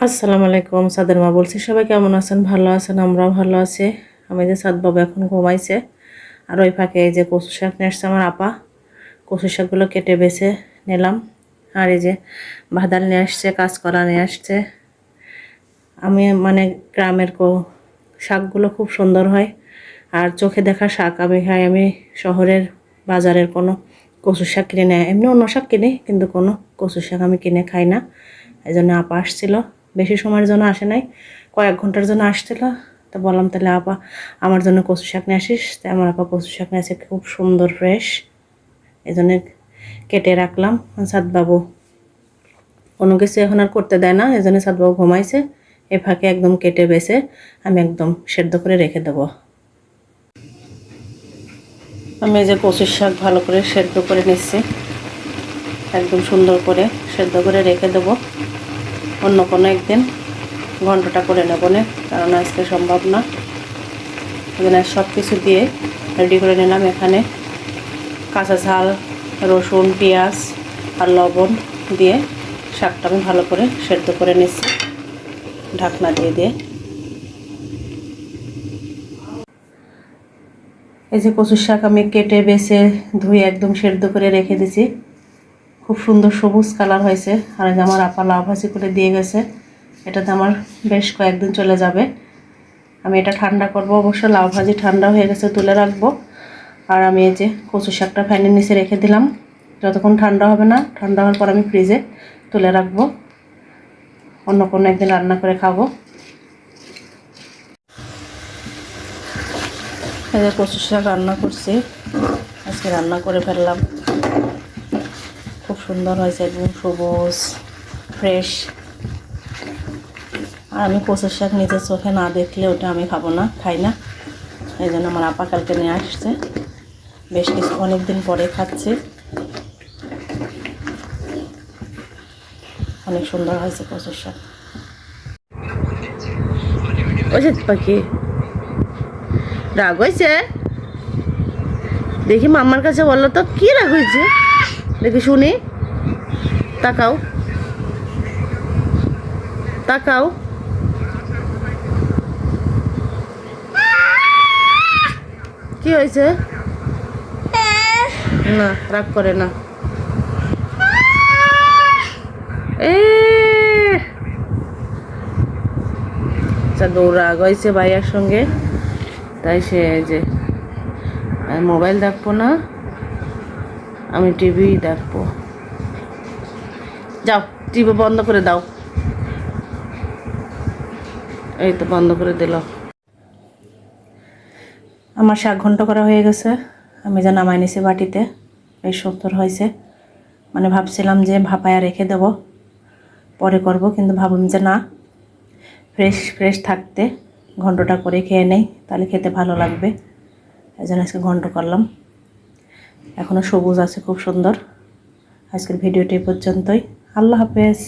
আসসালামু আলাইকুম। সাদের মা বলছি, সবাই কেমন আছেন? ভালো আছেন? আমরাও ভালো আছি। আমি যে সাদ বাবু এখন ঘুমাইছে, আর ওই ফাঁকে এই যে কচু শাক নিয়ে আসছে আমার আপা। কচু শাকগুলো কেটে বেছে নিলাম। আর এই যে ভাদাল নিয়ে আসছে, কাঁচকলা নিয়ে আসছে। আমি মানে গ্রামের শাকগুলো খুব সুন্দর হয়, আর চোখে দেখা শাক আমি খাই। আমি শহরের বাজারের কোনো কচু শাক কিনে নেয়, এমনি অন্য শাক কিনে, কিন্তু কোনো কচু শাক আমি কিনে খাই না। এই জন্য আপা আসছিল, বেশি সময়ের জন্য আসে নাই, কয়েক ঘন্টার জন্য আসছিল। তো বললাম তাহলে আপা আমার জন্য কচু শাক নিয়ে আসিস। তাই আমার আপা কচু শাক নিয়ে আসে, খুব সুন্দর ফ্রেশ। এই জন্য কেটে রাখলাম। সাদবাবু কোনো কিছু এখন আর করতে দেয় না, এই জন্য সাদবাবু ঘুমাইছে। এ ফাঁকে একদম কেটে বেছে আমি একদম সেদ্ধ করে রেখে দেবো। আমি এই যে কচুর শাক ভালো করে সেদ্ধ করে নিচ্ছি, একদম সুন্দর করে সেদ্ধ করে রেখে দেবো। অন্য কোনো একদিন ঘন্টটা করে নেব না, কারণ আজকে সম্ভব না। এখানে সব কিছু দিয়ে রেডি করে নিলাম। এখানে কাঁচা ঝাল, রসুন, পেঁয়াজ আর লবণ দিয়ে শাকটা আমি ভালো করে সেদ্ধ করে নিচ্ছি ঢাকনা দিয়ে দিয়ে। এই যে কচুর শাক আমি কেটে বেছে ধুয়ে একদম সেদ্ধ করে রেখে দিছি। খুব সুন্দর সবুজ কালার হয়েছে। আর আমার আপা লাউ ভাজি করে দিয়ে গেছে, এটাতে আমার বেশ কয়েকদিন চলে যাবে। আমি এটা ঠান্ডা করব, অবশ্য লাউ ভাজি ঠান্ডা হয়ে গেছে, তুলে রাখবো। আর আমি এই যে কচু শাকটা ফ্যানের নিচে রেখে দিলাম, যতক্ষণ ঠান্ডা হবে না, ঠান্ডা হওয়ার পর আমি ফ্রিজে তুলে রাখবো, অন্য কোনো একদিন রান্না করে খাবো। এই যে কচু শাক রান্না করছি, আজকে রান্না করে ফেললাম। খুব সুন্দর হয়েছে, একদম সবুজ ফ্রেশ। আর আমি কচুর শাক নিজের চোখে না দেখলে ওটা আমি খাবো না, খাই না। এই জন্য আমার আপা কালকে নিয়ে আসছে, বেশ কিছু অনেক দিন পরে খাচ্ছি। অনেক সুন্দর হয়েছে কচুর শাক। ওই পাখি রাগ হয়েছে, দেখি মাম্মার কাছে বললো তো কি রাগ হয়েছে, দেখি শুনি। তাকাও তাকাও, কি হয়েছে? না, রাগ করে না। এ রাগ হয়েছে ভাইয়ার সঙ্গে, তাই সে যে মোবাইল দেখবো না, আমি টিভি দেখবো। যাও, টিভি বন্ধ করে দাও। এই তো বন্ধ করে দিল। আমার শাক ঘন্ট করা হয়ে গেছে, আমি যা নামাই নিছি বাটিতে। বেশ সুন্দর হয়েছে। মানে ভাবছিলাম যে ভাপায়া রেখে দেব, পরে করব, কিন্তু ভাবলাম যে না, ফ্রেশ ফ্রেশ থাকতে ঘন্টটা করে খেয়ে নেই, তাহলে খেতে ভালো লাগবে। এই জন্য আজকে ঘন্ট করলাম। এখনও সবুজ আছে, খুব সুন্দর। আজকের ভিডিওটি পর্যন্তই। আল্লাহ হাফেজ।